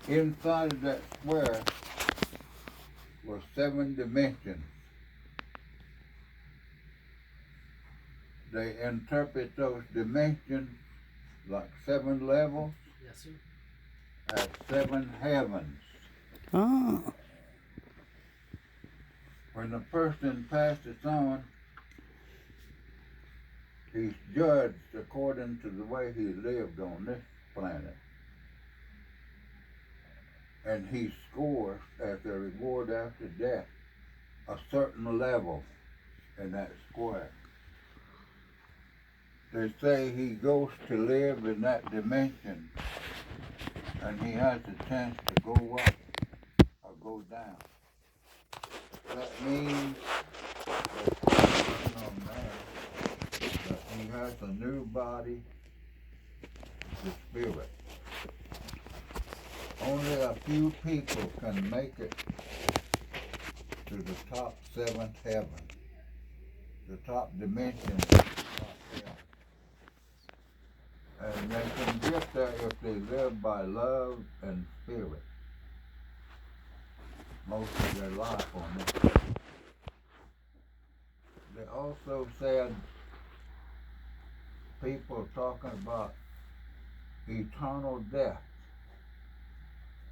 Inside of that square were 7 dimensions. They interpret those dimensions like 7 levels Yes, sir. as 7 heavens. Oh. When a person passes on, he's judged according to the way he lived on this planet. And he scores as a reward after death a certain level in that square. They say he goes to live in that dimension and he has a chance to go up or go down. That means that he has a new body, the spirit. Only a few people can make it to the top 7th heaven, the top dimension of the top heaven. And they can get there if they live by love and spirit most of their life on this earth. They also said people talking about eternal death.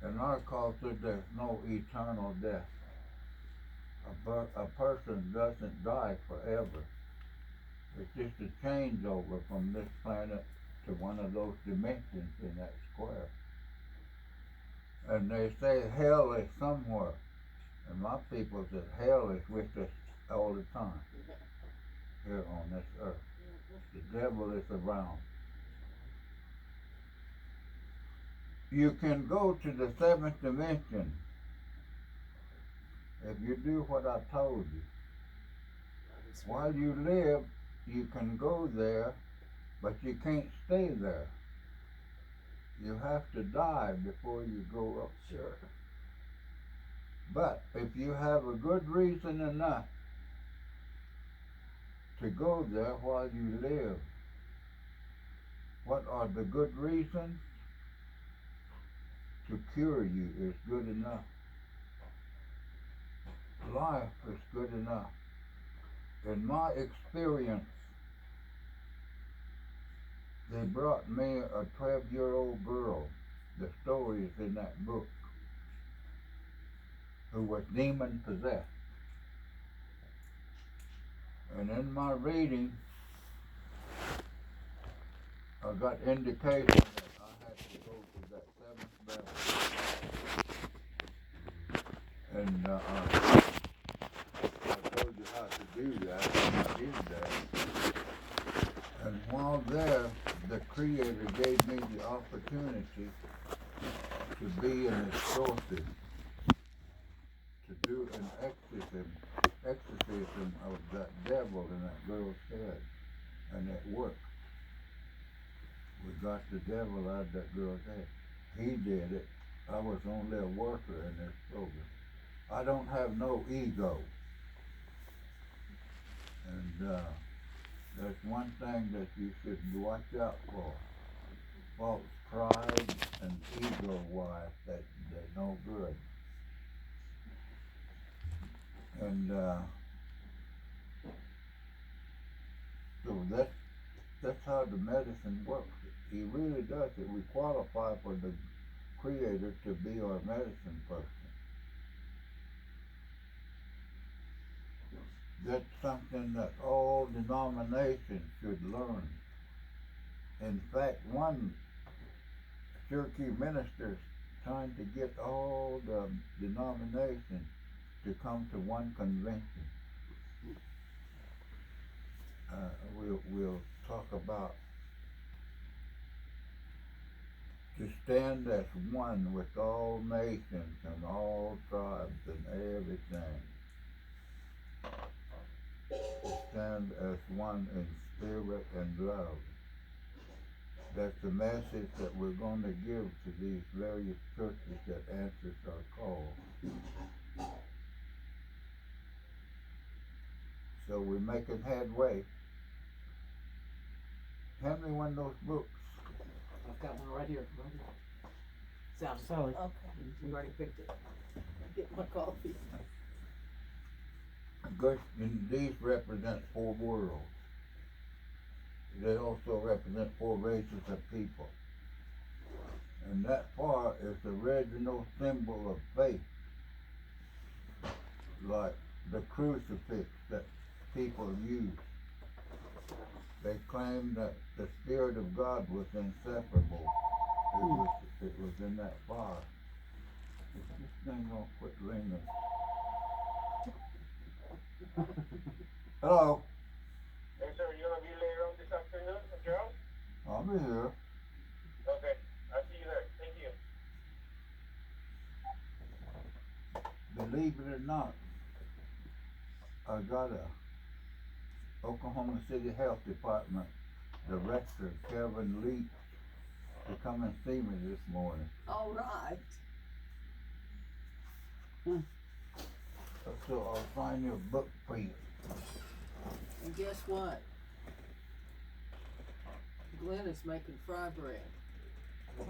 In our culture, there's no eternal death. A person doesn't die forever. It's just a changeover from this planet to one of those dimensions in that square. And they say hell is somewhere. And my people said hell is with us all the time here on this earth. The devil is around. You can go to the 7th dimension if you do what I told you. While you live, you can go there, but you can't stay there. You have to die before you go up. Sure. But if you have a good reason enough to go there while you live, what are the good reasons? To cure you is good enough. Life is good enough. In my experience, they brought me a 12-year-old girl, the story is in that book, who was demon possessed. And in my reading, I got indication that I had to go to that 7th level. And I told you how to do that, and I did that. And while there, the Creator gave me the opportunity to be an exorcist, to do an exorcism of that devil in that girl's head, and it worked. We got the devil out of that girl's head. He did it. I was only a worker in this program. I don't have no ego. And there's one thing that you should watch out for. False pride and ego-wise, they're no good. And so that's how the medicine works. He really does it. We qualify for the Creator to be our medicine person. That's something that all denominations should learn. In fact, one Cherokee minister is trying to get all the denominations to come to one convention. We'll talk about to stand as one with all nations and all tribes and everything. To stand as one in spirit and love. That's the message that we're going to give to these various churches that answers our call. So we're making headway. Hand me one of those books. I've got one right here. Sally. Sally. Okay. We've already picked it. Get my coffee. Because these represent 4 worlds. They also represent 4 races of people. And that far is the original symbol of faith. Like the crucifix that people use. They claim that the Spirit of God was inseparable. It was in that fire. Is this thing gonna quit ringing? Hello? Hey, sir, you gonna be later on this afternoon, Gerald? I'll be here. Okay, I'll see you there. Thank you. Believe it or not, I got a Oklahoma City Health Department Director, Kevin Lee, to come and see me this morning. All right. So I'll find you a book for you. And guess what? Glenn is making fry bread.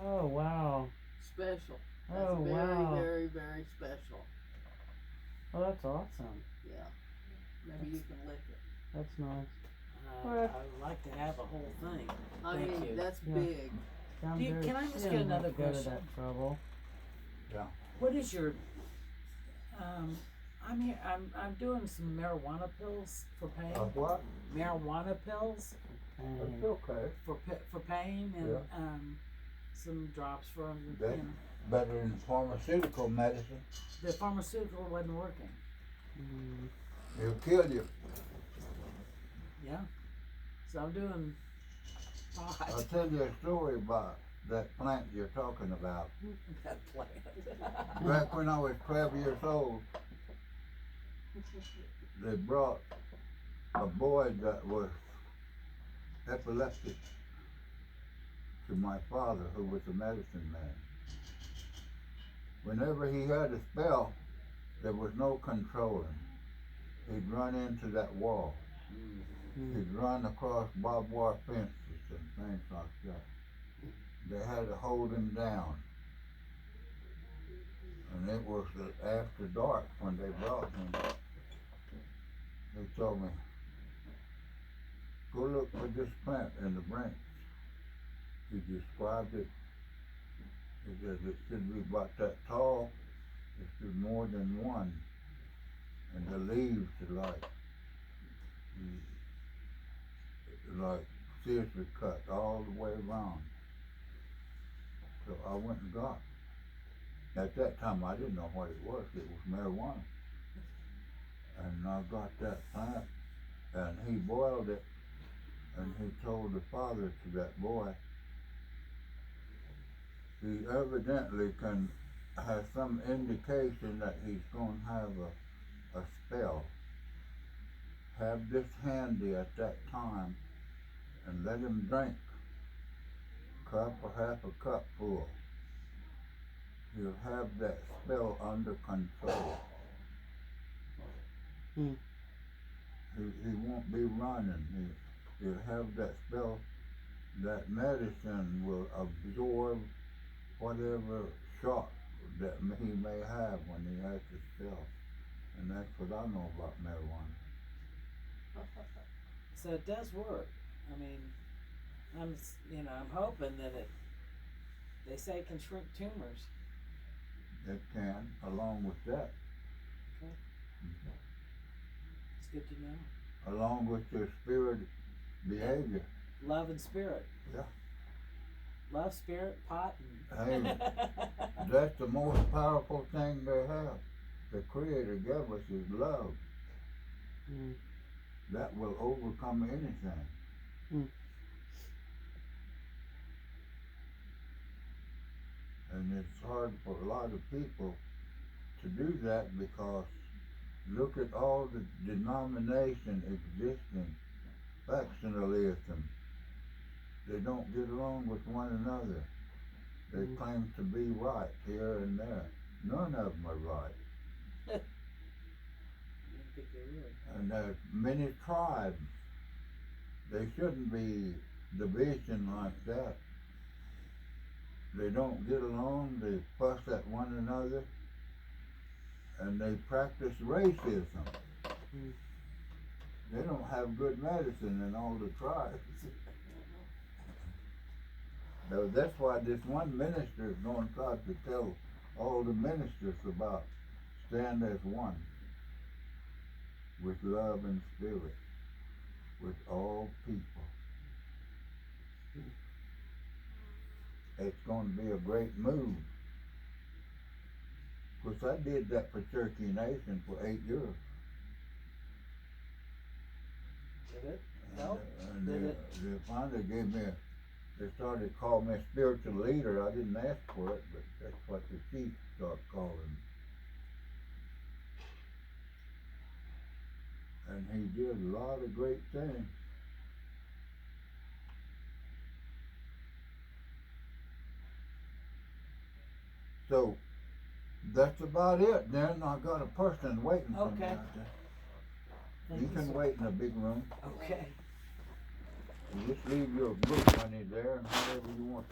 Oh, wow. Special. That's Oh, very, wow. very, very special. Oh, that's awesome. Yeah. Maybe you can lick it. That's nice. I would like to have a whole thing. I Thank mean, you. that's Yeah. big. Sounds very- Can I just you get don't have another to go to question? that trouble. Yeah. What is your? I'm here. I'm doing some marijuana pills for pain. What? Marijuana pills It's okay. for pain and Yeah. some drops for That- Better than pharmaceutical medicine. the pharmaceutical wasn't working. Mm. It'll kill you. Yeah. So I'm doing I'll pot. tell you a story about that plant you're talking about. That plant. Back when I was 12 years old, they brought a boy that was epileptic to my father, who was a medicine man. Whenever he had a spell, there was no controlling. He'd run into that wall. He'd run across barbed wire fences and things like that. They had to hold him down. And it was after dark when they brought him. They told me, go look for this plant in the branch. He described it. He said it should be about that tall. It should be more than one. And the leaves are like seriously cut all the way around. So I went and got it. At that time I didn't know what it was. It was marijuana. And I got that plant and he boiled it and he told the father to that boy, he evidently has some indication that he's going to have a spell. Have this handy at that time and let him drink cup or half a cup full. He'll have that spell under control. Hmm. He won't be running. He'll have that spell. That medicine will absorb whatever shock that he may have when he has the spell. And that's what I know about marijuana. So it does work. I mean, I'm hoping that they say it can shrink tumors. It can, along with that. Okay. It's good to know. Along with your spirit behavior. Love and spirit. Yeah. Love, spirit, pot, Hey, that's the most powerful thing they have. The Creator gave us His love. Mm. That will overcome anything. Mm. And it's hard for a lot of people to do that because look at all the denomination existing, factionalism. They don't get along with one another. They claim to be right here and there. None of them are right. I didn't think they would. And there's many tribes. They shouldn't be division like that. they don't get along, they fuss at one another, and they practice racism. Mm. They don't have good medicine in all the tribes. So that's why this one minister is going to try to tell all the ministers about stand as one with love and spirit with all people. It's going to be a great move. Of course, I did that for Cherokee Nation for 8 years. Did it And, help? and Did they, it? they finally gave me they started calling me a spiritual leader. I didn't ask for it, but that's what the chief started calling me. And he did a lot of great things. So that's about it. Then I got a person waiting for me Okay. out there. Thank You you, can sir. wait in the big room. Okay. You just leave your book money there and however you want to